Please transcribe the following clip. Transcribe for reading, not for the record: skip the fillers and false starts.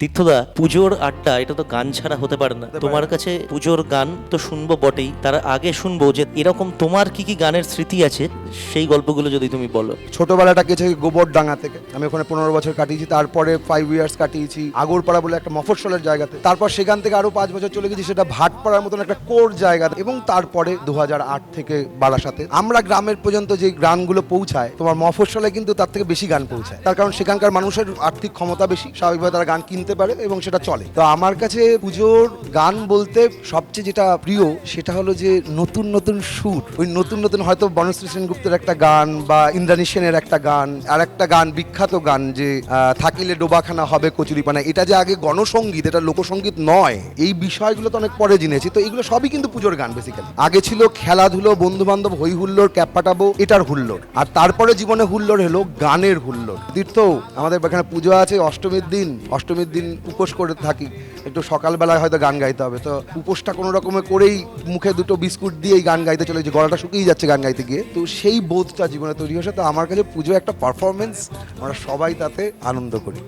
তীর্থদা, পুজোর আড্ডা এটা তো গান ছাড়া হতে পারে না। তোমার কাছে পুজোর গান তো শুনবো বটেই, তার আগে শুনবো যে এরকম তোমার কি কি গানের স্মৃতি আছে সেই গল্পগুলো যদি তুমি বলো। ছোটবেলাটা গেছে গোবরডাঙ্গা থেকে, আমি ওখানে 15 বছর কাটিয়েছি। তারপরে 5 ইয়ার্স কাটিয়েছি আগরপাড়া বলে একটা মফস্বলের জায়গাতে। তারপর সেখান থেকে আরো 5 বছর চলে গেছি সেটা ভাটপাড়ার মতন একটা কোর জায়গা। এবং তারপরে 2008 থেকে বারাসাতে। আমরা গ্রামের পর্যন্ত যে গানগুলো পৌঁছায়, তোমার মফস্বলে কিন্তু তার থেকে বেশি গান পৌঁছায়, তার কারণ সেখানকার মানুষের আর্থিক ক্ষমতা বেশি, স্বাভাবিকভাবে তারা গান কিনতে পারে এবং সেটা চলে। তো আমার কাছে পুজোর গান বলতে সবচেয়ে যেটা প্রিয় সেটা হলো যে নতুন নতুন সুর, ওই নতুন নতুন হয়তো বনশ্রী সেনগুপ্তের একটা গান বা ইন্দ্রাণী সেনের একটা গান, আর একটা গান বিখ্যাত গান যে থাকিলে ডোবাখানা হবে কচুরিপানা, এটা যে আগে গণসঙ্গীত, এটা লোকসঙ্গীত নয়, এই বিষয়গুলো তো অনেক পরে জেনেছি। তো এগুলো সবই কিন্তু পুজোর গান বেসিক্যালি। আগে ছিল খেলাধুলো, বন্ধু বান্ধব, হই হুল্লোড়, ক্যাপ পাঠাবো, এটার হুল্লোড়। আর তারপরে জীবনে হুল্লোড় হলো গানের হুল্লোড়। তীর্থ, আমাদের এখানে পুজো আছে অষ্টমীর দিন উপোস করে থাকি, একটু সকালবেলায় হয়তো গান গাইতে হবে। তো উপোসটা কোনো রকমে করেই মুখে দুটো বিস্কুট দিয়েই গান গাইতে চলে, যে গলাটা শুকিয়ে যাচ্ছে গান গাইতে গিয়ে। তো সেই বোধটা জীবনে তৈরি হয়েছে। তো আমার কাছে পুজো একটা পারফরমেন্স, আমরা সবাই তাতে আনন্দ করি।